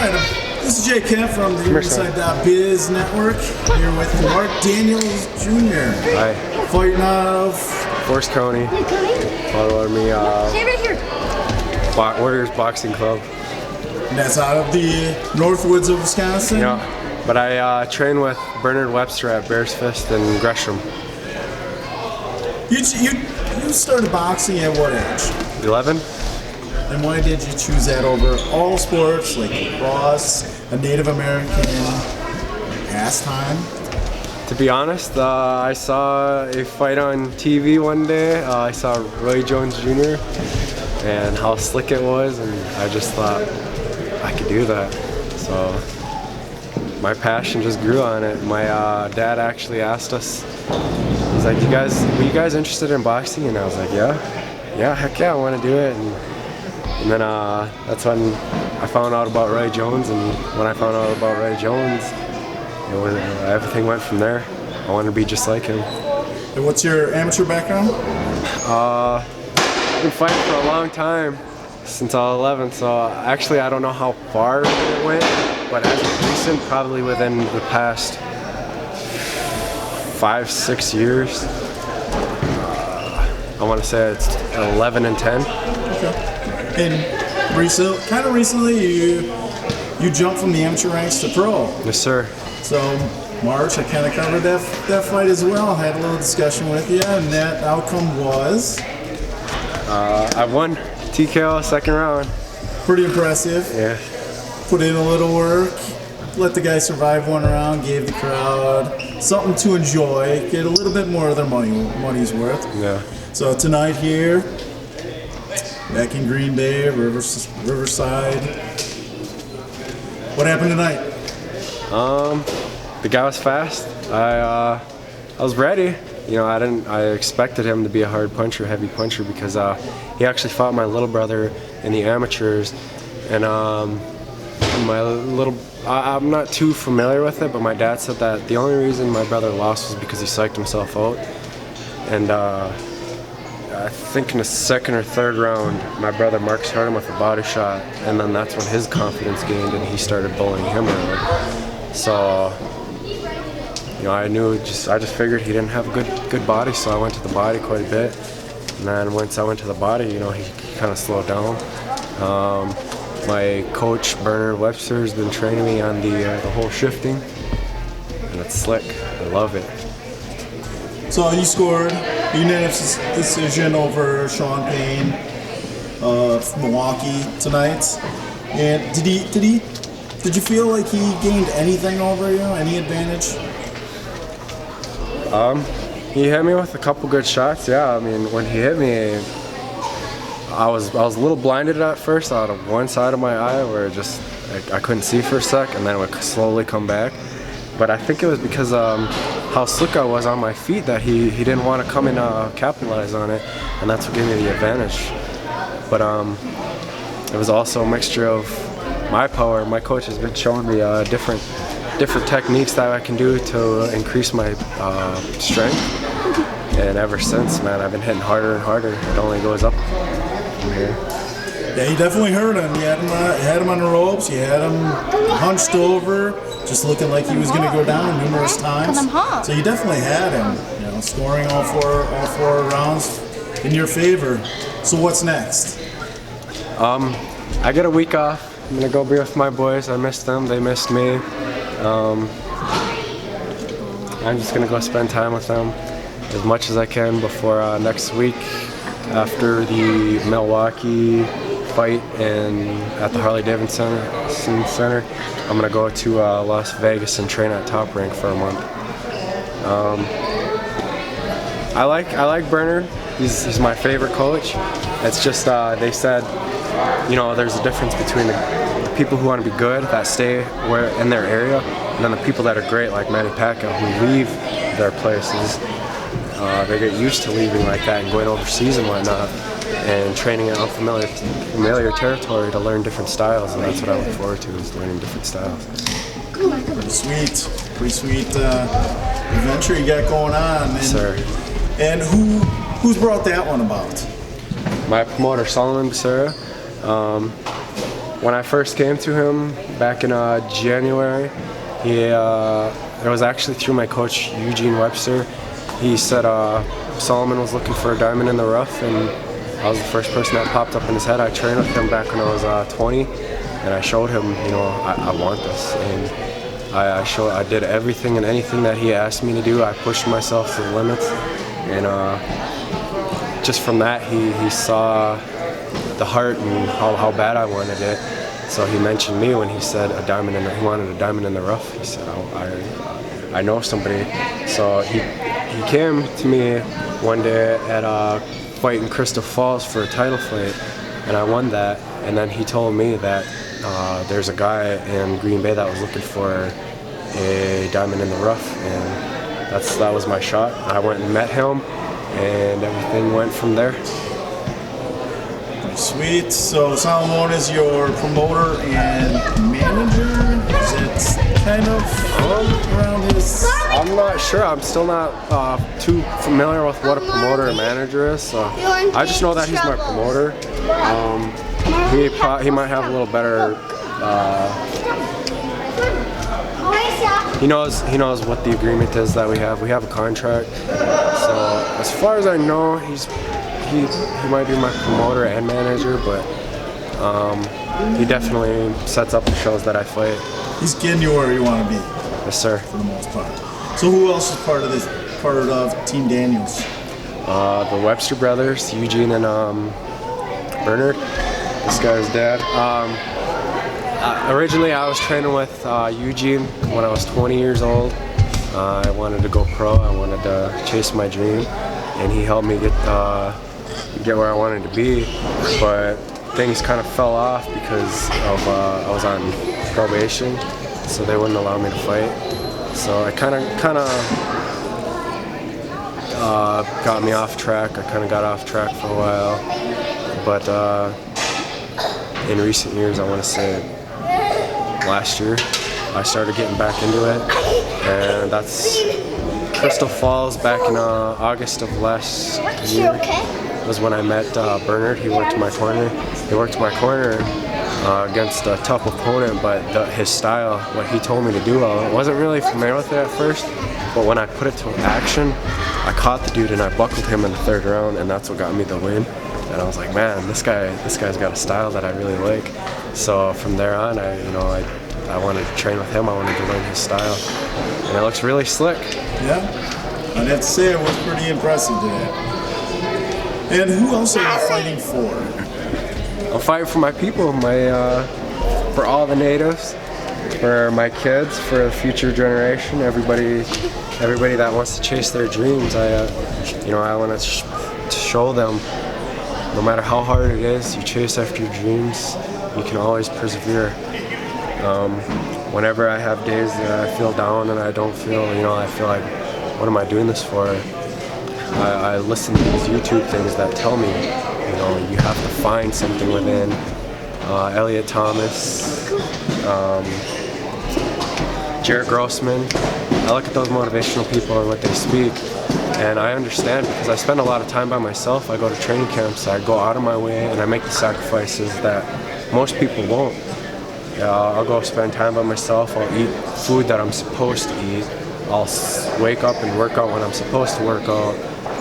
This is Jay Kemp from the NextGenChamp network, here with Mark Daniels Jr. Hi. Fighting out of Forest County. Follow me, Warriors Boxing Club. And that's out of the Northwoods of Wisconsin? Yeah, but I train with Bernard Webster at Bears Fist in Gresham. You started boxing at what age? 11. And why did you choose that over all sports like lacrosse, a Native American pastime? To be honest, I saw a fight on TV one day. I saw Roy Jones Jr. and how slick it was, and I just thought I could do that. So my passion just grew on it. My dad actually asked us, he's like, were you guys interested in boxing? And I was like, yeah, heck yeah, I want to do it. And then that's when I found out about Roy Jones, and when I found out about Roy Jones, everything went from there. I wanted to be just like him. And what's your amateur background? I've been fighting for a long time, since I was 11, so actually I don't know how far it went, but as of recent, probably within the past 5-6 years, I want to say it's 11 and 10. Okay. And recently, you jumped from the amateur ranks to pro. Yes, sir. So, March, I kind of covered that fight as well. Had a little discussion with you, and that outcome was? I won TKO second round. Pretty impressive. Yeah. Put in a little work, let the guy survive one round, gave the crowd something to enjoy, get a little bit more of their money's worth. Yeah. So tonight here, back in Green Bay, Riverside. What happened tonight? The guy was fast. I was ready. You know, I expected him to be a hard puncher, heavy puncher, because he actually fought my little brother in the amateurs, and I'm not too familiar with it, but my dad said that the only reason my brother lost was because he psyched himself out, and I think in the second or third round, my brother Marcus hurt him with a body shot, and then that's when his confidence gained and he started bullying him around. So, you know, I just figured he didn't have a good body, so I went to the body quite a bit. And then once I went to the body, you know, he kind of slowed down. My coach, Bernard Webster, has been training me on the whole shifting, and it's slick. I love it. So you scored a unanimous decision over Sean Payne from Milwaukee tonight. And did you feel like he gained anything over you? Any advantage? He hit me with a couple good shots. Yeah, I mean, when he hit me, I was a little blinded at first out of one side of my eye, where I couldn't see for a sec, and then it would slowly come back. But I think it was because how slick I was on my feet that he didn't want to come and capitalize on it, and that's what gave me the advantage. But it was also a mixture of my power. My coach has been showing me different techniques that I can do to increase my strength, and ever since, man, I've been hitting harder and harder. It only goes up from here. Yeah, you definitely hurt him. You had him on the ropes. You had him hunched over, just looking like he was going to go down numerous times. So you definitely had him, you know, scoring all four rounds in your favor. So what's next? I get a week off. I'm gonna go be with my boys. I missed them. They missed me. I'm just gonna go spend time with them as much as I can before next week, after the Milwaukee fight at the Harley-Davidson Center. I'm gonna go to Las Vegas and train at Top Rank for a month. I like Bernard. He's my favorite coach. It's just they said, you know, there's a difference between the people who want to be good, that stay in their area, and then the people that are great, like Manny Pacquiao, who leave their places. They get used to leaving like that and going overseas and whatnot, and training in unfamiliar territory to learn different styles, and that's what I look forward to, is learning different styles. Pretty sweet adventure you got going on. And, sir. And who's brought that one about? My promoter, Solomon Becerra. when I first came to him back in January, it was actually through my coach Eugene Webster. He said Solomon was looking for a diamond in the rough, and I was the first person that popped up in his head. I trained with him back when I was 20, and I showed him, you know, I want this, and I did everything and anything that he asked me to do. I pushed myself to the limits, and just from that, he saw the heart and how bad I wanted it. So he mentioned me when he said he wanted a diamond in the rough. He said, I know somebody. So he came to me one day at a fight in Crystal Falls for a title fight, and I won that. And then he told me that there's a guy in Green Bay that was looking for a diamond in the rough, and that was my shot. I went and met him, and everything went from there. Sweet. So Solomon is your promoter and manager? Is it kind of around his... I'm not sure. I'm still not too familiar with what a promoter and manager is. So I just know that he's my promoter. He might have a little better... He knows what the agreement is that we have. We have a contract. So as far as I know, he might be my promoter and manager, but he definitely sets up the shows that I fight. He's getting you where you want to be. Yes, sir. For the most part. So who else is part of Team Daniels? The Webster brothers, Eugene and Bernard. This guy's dad. Originally, I was training with Eugene when I was 20 years old. I wanted to go pro. I wanted to chase my dream, and he helped me get where I wanted to be. But things kind of fell off because of I was on probation, so they wouldn't allow me to fight. So it kind of got me off track. I kind of got off track for a while, but in recent years, I want to say last year, I started getting back into it, and that's Crystal Falls back in August of last year was when I met Bernard. He worked my corner. Against a tough opponent, but his style, what he told me to do, I wasn't really familiar with it at first, but when I put it to action, I caught the dude and I buckled him in the third round, and that's what got me the win. And I was like, man, this guy's got a style that I really like. So from there on, I wanted to train with him. I wanted to learn his style, and it looks really slick. Yeah, I'd have to say it was pretty impressive today. And who else are you fighting for? I'm fighting for my people, for all the natives, for my kids, for the future generation, everybody that wants to chase their dreams. I want to show them, no matter how hard it is, you chase after your dreams, you can always persevere. Whenever I have days that I feel down and I don't feel, I feel like, what am I doing this for? I listen to these YouTube things that tell me, you have to find something within. Elliot Thomas, Jared Grossman. I look at those motivational people and what they speak, and I understand because I spend a lot of time by myself. I go to training camps, I go out of my way, and I make the sacrifices that most people won't. I'll go spend time by myself, I'll eat food that I'm supposed to eat, I'll wake up and work out when I'm supposed to work out,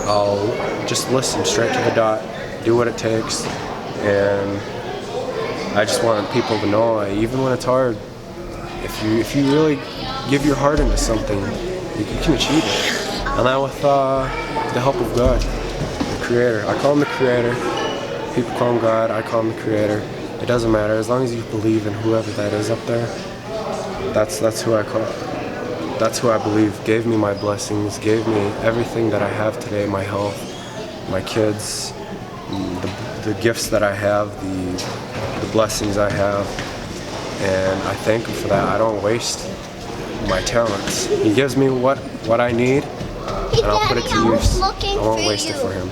I'll just listen straight to the dot, do what it takes, and I just want people to know, even when it's hard, if you really give your heart into something, you can achieve it. And that with the help of God, the Creator. I call him the Creator. People call him God, I call him the Creator. It doesn't matter, as long as you believe in whoever that is up there, that's who I call. That's who I believe gave me my blessings, gave me everything that I have today, my health, my kids, the gifts that I have, the blessings I have, and I thank him for that. I don't waste my talents. He gives me what I need, and I'll put it to use. I won't waste it for him.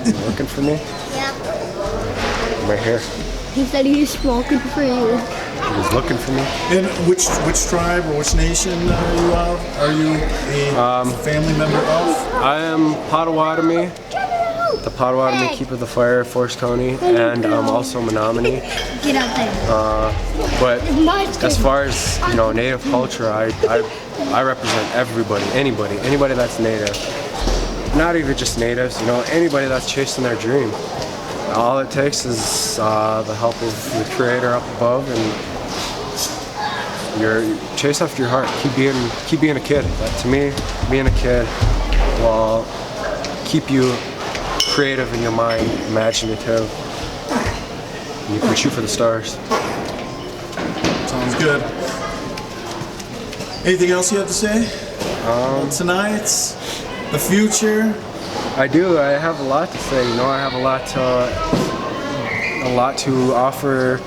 You looking for me? Yeah. I'm right here. He said he's looking for you. He's looking for me. And which tribe or which nation are you of? Are you a family member of? I am Potawatomi, the Potawatomi, Keep of the Fire, Forest County, and also Menominee. Get out there. But as far as Native culture, I represent everybody, anybody that's Native. Not even just Natives, anybody that's chasing their dream. All it takes is the help of the Creator up above, and chase after your heart. Keep being a kid. To me, being a kid will keep you creative in your mind, imaginative. And you can shoot for the stars. Sounds good. Anything else you have to say? Tonight, the future. I do. I have a lot to say. I have a lot to offer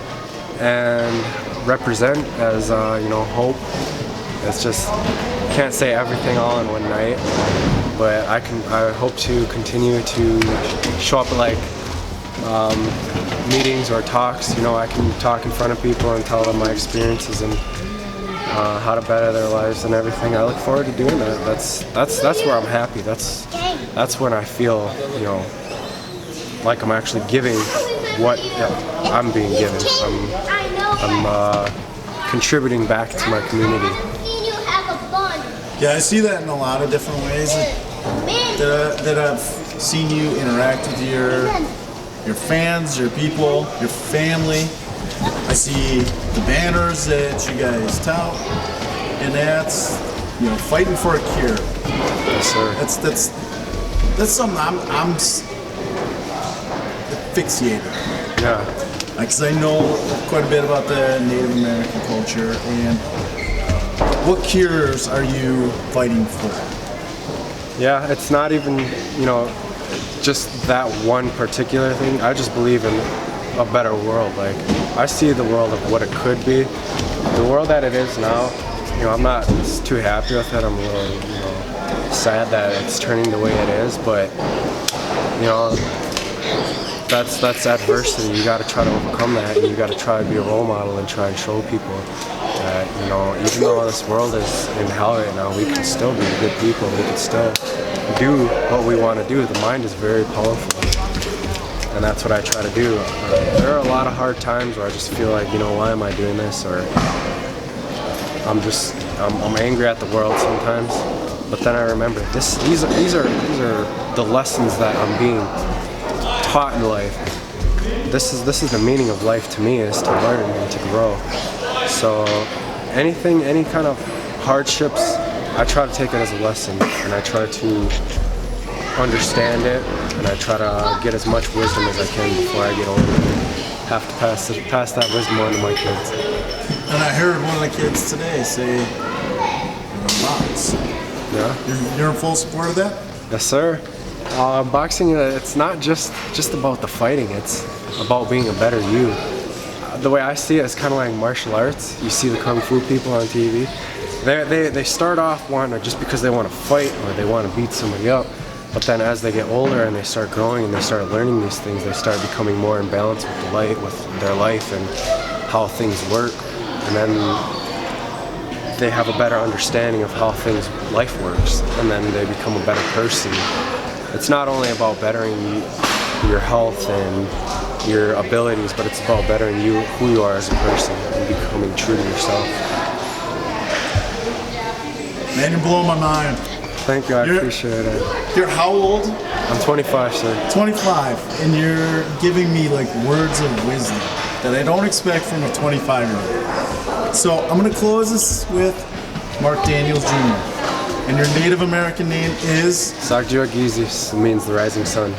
and represent as hope. It's just can't say everything all in one night, but I hope to continue to show up at like meetings or talks. I can talk in front of people and tell them my experiences and how to better their lives and everything. I look forward to doing that. That's where I'm happy. That's when I feel like I'm actually giving what I'm being given. I'm contributing back to my community. Yeah, I see that in a lot of different ways that I've seen you interact with your fans, your people, your family. I see the banners that you guys tout, and that's fighting for a cure. Yes, sir. That's something I'm fixated. Yeah. Because I know quite a bit about the Native American culture, and what cures are you fighting for? Yeah, it's not even, just that one particular thing. I just believe in a better world. Like, I see the world of what it could be. The world that it is now, I'm not too happy with it. I'm a little, sad that it's turning the way it is, but, that's adversity. You got to try to overcome that, and you got to try to be a role model and try and show people that even though this world is in hell right now, we can still be good people. We can still do what we want to do. The mind is very powerful, and that's what I try to do. There are a lot of hard times where I just feel like, why am I doing this? Or I'm angry at the world sometimes. But then I remember these are the lessons that I'm being taught in life. This is the meaning of life to me, is to learn and to grow. So any kind of hardships, I try to take it as a lesson, and I try to understand it, and I try to get as much wisdom as I can before I get older and have to pass that wisdom on to my kids. And I heard one of the kids today say, box. Yeah. You're in full support of that? Yes, sir. Boxing, it's not just about the fighting, it's about being a better you. The way I see it, it's kind of like martial arts. You see the Kung Fu people on TV. They start off wanting just because they want to fight or they want to beat somebody up. But then as they get older and they start growing and they start learning these things, they start becoming more in balance with their life and how things work. And then they have a better understanding of how life works. And then they become a better person. It's not only about bettering your health and your abilities, but it's about bettering who you are as a person and becoming true to yourself. Man, you're blowing my mind. Thank you, I appreciate it. You're how old? I'm 25, sir. 25, and you're giving me like words of wisdom that I don't expect from a 25-year-old. So I'm gonna close this with Mark Daniels Jr. And your Native American name is? Sakjiwagizis, means the rising sun.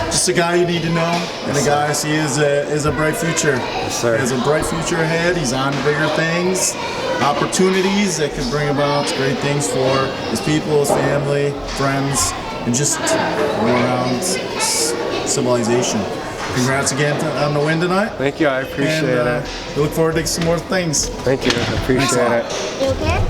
Just a guy you need to know, and a guy I see is a bright future. Yes, sir. He has a bright future ahead. He's on to bigger things, opportunities that can bring about great things for his people, his family, friends, and just all around civilization. Congrats again on the win tonight. Thank you, I appreciate it. We look forward to some more things. Thank you, I appreciate it. You okay?